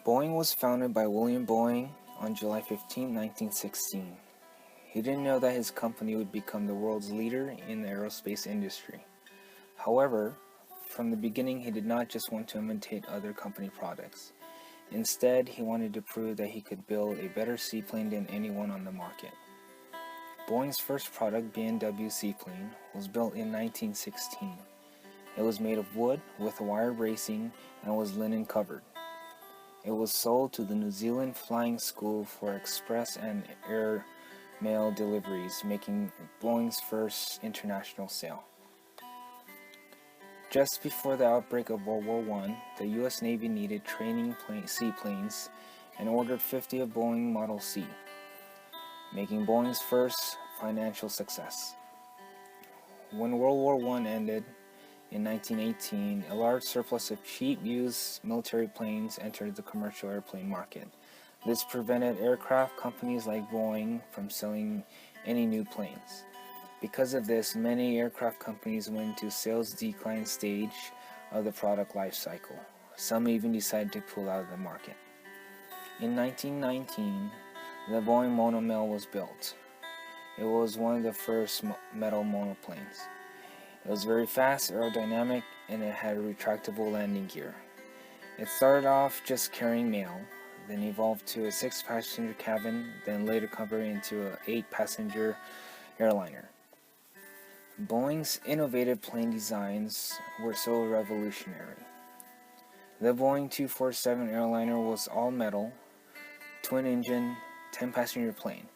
Boeing was founded by William Boeing on July 15, 1916. He didn't know that his company would become the world's leader in the aerospace industry. However, from the beginning he did not just want to imitate other company products. Instead, he wanted to prove that he could build a better seaplane than anyone on the market. Boeing's first product, B&W seaplane, was built in 1916. It was made of wood with wire bracing and was linen covered. It was sold to the New Zealand Flying School for express and air mail deliveries, making Boeing's first international sale. Just before the outbreak of World War I, the U.S. Navy needed training seaplanes and ordered 50 of Boeing Model C, making Boeing's first financial success. When World War I ended in 1918, a large surplus of cheap used military planes entered the commercial airplane market. This prevented aircraft companies like Boeing from selling any new planes. Because of this, many aircraft companies went into sales decline stage of the product life cycle. Some even decided to pull out of the market. In 1919, the Boeing monomill was built. It was one of the first metal monoplanes. It was very fast, aerodynamic, and it had a retractable landing gear. It started off just carrying mail, then evolved to a 6-passenger cabin, then later converted into an 8-passenger airliner. Boeing's innovative plane designs were so revolutionary. The Boeing 247 airliner was all metal, twin-engine, 10-passenger plane.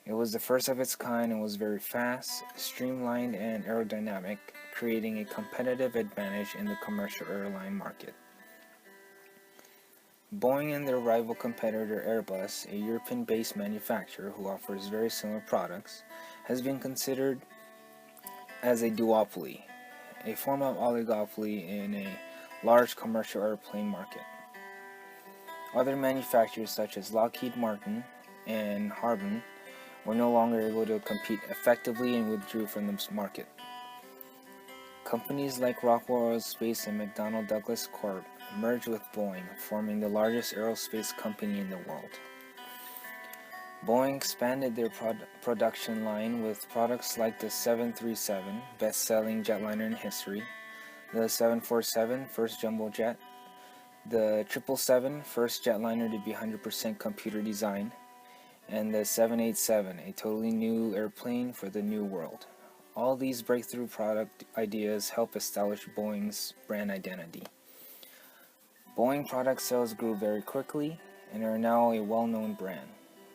It was the first of its kind and was very fast, streamlined, and aerodynamic, creating a competitive advantage in the commercial airline market. Boeing and their rival competitor Airbus, a European-based manufacturer who offers very similar products, has been considered as a duopoly, a form of oligopoly in a large commercial airplane market. Other manufacturers such as Lockheed Martin and Harbin were no longer able to compete effectively and withdrew from the market. Companies like Rockwell Aerospace and McDonnell Douglas Corp merged with Boeing, forming the largest aerospace company in the world. Boeing expanded their production line with products like the 737, best-selling jetliner in history, the 747, first jumbo jet, the 777, first jetliner to be 100% computer design, and the 787, a totally new airplane for the new world. All these breakthrough product ideas help establish Boeing's brand identity. Boeing product sales grew very quickly and are now a well-known brand.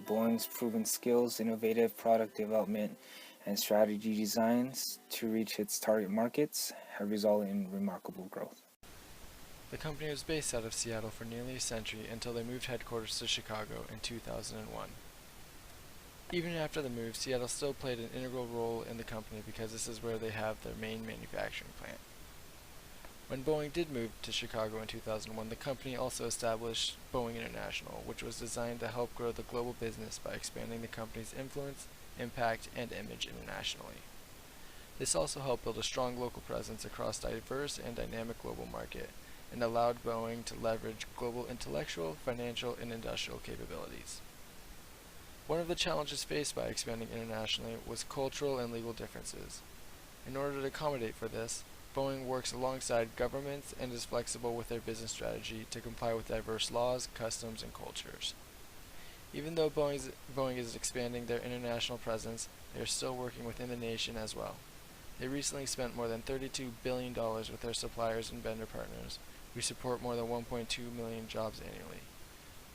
Boeing's proven skills, innovative product development, and strategy designs to reach its target markets have resulted in remarkable growth. The company was based out of Seattle for nearly a century until they moved headquarters to Chicago in 2001. Even after the move, Seattle still played an integral role in the company because this is where they have their main manufacturing plant. When Boeing did move to Chicago in 2001, the company also established Boeing International, which was designed to help grow the global business by expanding the company's influence, impact, and image internationally. This also helped build a strong local presence across a diverse and dynamic global market, and allowed Boeing to leverage global intellectual, financial, and industrial capabilities. One of the challenges faced by expanding internationally was cultural and legal differences. In order to accommodate for this, Boeing works alongside governments and is flexible with their business strategy to comply with diverse laws, customs, and cultures. Even though Boeing is expanding their international presence, they are still working within the nation as well. They recently spent more than $32 billion with their suppliers and vendor partners, who support more than 1.2 million jobs annually.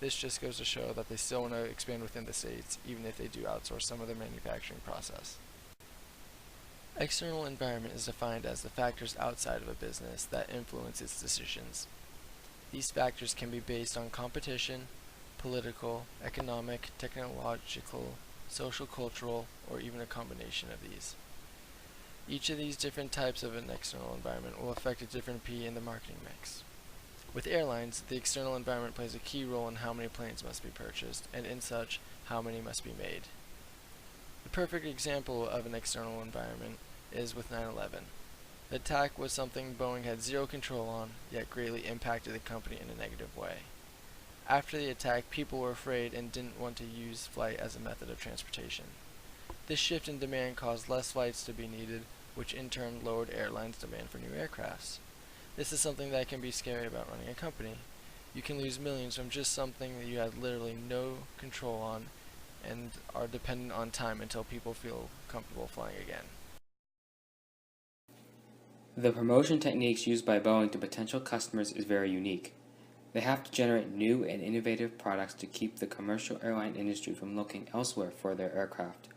This just goes to show that they still want to expand within the States, even if they do outsource some of their manufacturing process. External environment is defined as the factors outside of a business that influence its decisions. These factors can be based on competition, political, economic, technological, social, cultural, or even a combination of these. Each of these different types of an external environment will affect a different P in the marketing mix. With airlines, the external environment plays a key role in how many planes must be purchased, and in such, how many must be made. The perfect example of an external environment is with 9/11. The attack was something Boeing had zero control on, yet greatly impacted the company in a negative way. After the attack, people were afraid and didn't want to use flight as a method of transportation. This shift in demand caused less flights to be needed, which in turn lowered airlines' demand for new aircrafts. This is something that can be scary about running a company. You can lose millions from just something that you have literally no control on and are dependent on time until people feel comfortable flying again. The promotion techniques used by Boeing to potential customers is very unique. They have to generate new and innovative products to keep the commercial airline industry from looking elsewhere for their aircraft.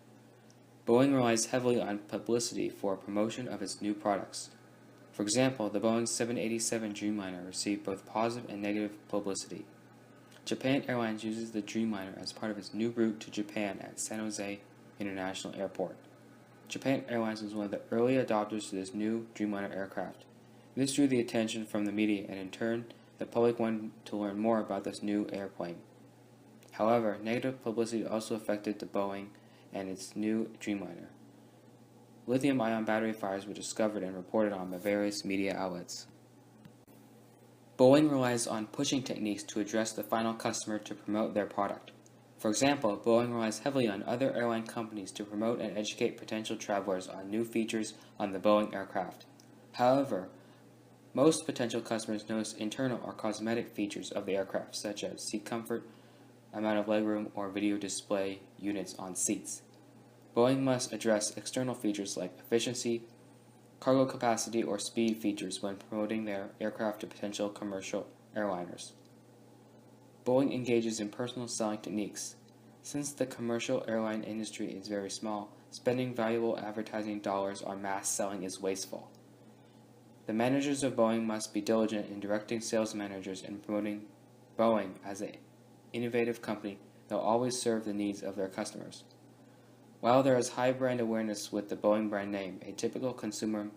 Boeing relies heavily on publicity for promotion of its new products. For example, the Boeing 787 Dreamliner received both positive and negative publicity. Japan Airlines uses the Dreamliner as part of its new route to Japan at San Jose International Airport. Japan Airlines was one of the early adopters to this new Dreamliner aircraft. This drew the attention from the media, and in turn, the public wanted to learn more about this new airplane. However, negative publicity also affected the Boeing and its new Dreamliner. Lithium-ion battery fires were discovered and reported on by various media outlets. Boeing relies on pushing techniques to address the final customer to promote their product. For example, Boeing relies heavily on other airline companies to promote and educate potential travelers on new features on the Boeing aircraft. However, most potential customers notice internal or cosmetic features of the aircraft, such as seat comfort, amount of legroom, or video display units on seats. Boeing must address external features like efficiency, cargo capacity, or speed features when promoting their aircraft to potential commercial airliners. Boeing engages in personal selling techniques. Since the commercial airline industry is very small, spending valuable advertising dollars on mass selling is wasteful. The managers of Boeing must be diligent in directing sales managers and promoting Boeing as an innovative company that will always serve the needs of their customers. While there is high brand awareness with the Boeing brand name, a typical consumer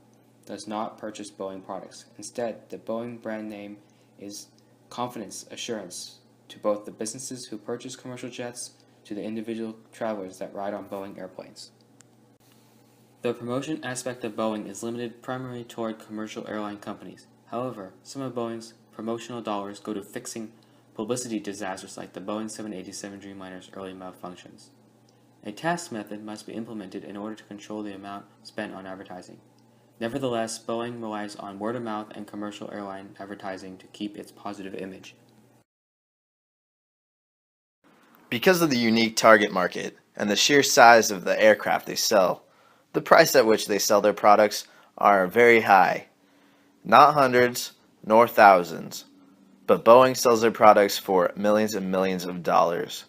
does not purchase Boeing products. Instead, the Boeing brand name is confidence assurance to both the businesses who purchase commercial jets to the individual travelers that ride on Boeing airplanes. The promotion aspect of Boeing is limited primarily toward commercial airline companies. However, some of Boeing's promotional dollars go to fixing publicity disasters like the Boeing 787 Dreamliner's early malfunctions. A task method must be implemented in order to control the amount spent on advertising. Nevertheless, Boeing relies on word of mouth and commercial airline advertising to keep its positive image. Because of the unique target market and the sheer size of the aircraft they sell, the price at which they sell their products are very high. Not hundreds, nor thousands, but Boeing sells their products for millions and millions of dollars.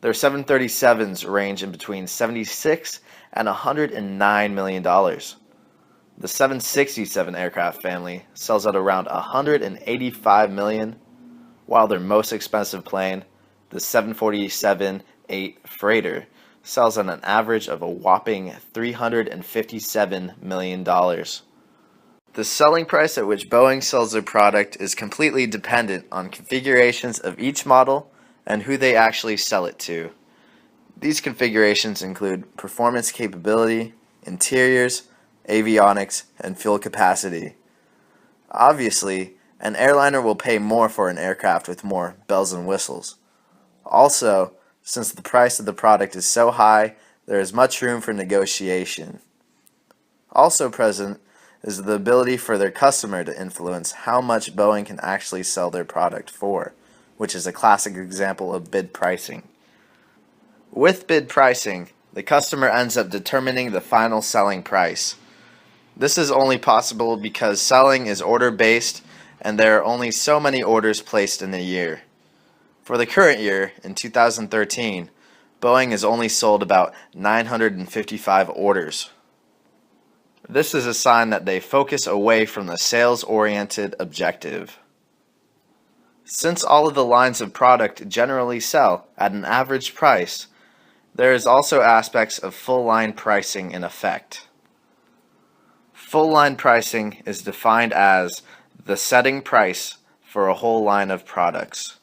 Their 737s range in between $76 and $109 million. The 767 aircraft family sells at around $185 million, while their most expensive plane, the 747-8 Freighter, sells at an average of a whopping $357 million. The selling price at which Boeing sells their product is completely dependent on configurations of each model and who they actually sell it to. These configurations include performance capability, interiors, avionics, and fuel capacity. Obviously, an airliner will pay more for an aircraft with more bells and whistles. Also, since the price of the product is so high, there is much room for negotiation. Also present is the ability for their customer to influence how much Boeing can actually sell their product for, which is a classic example of bid pricing. With bid pricing, the customer ends up determining the final selling price. This is only possible because selling is order-based and there are only so many orders placed in a year. For the current year, in 2013, Boeing has only sold about 955 orders. This is a sign that they focus away from the sales-oriented objective. Since all of the lines of product generally sell at an average price, there is also aspects of full-line pricing in effect. Full-line pricing is defined as the setting price for a whole line of products.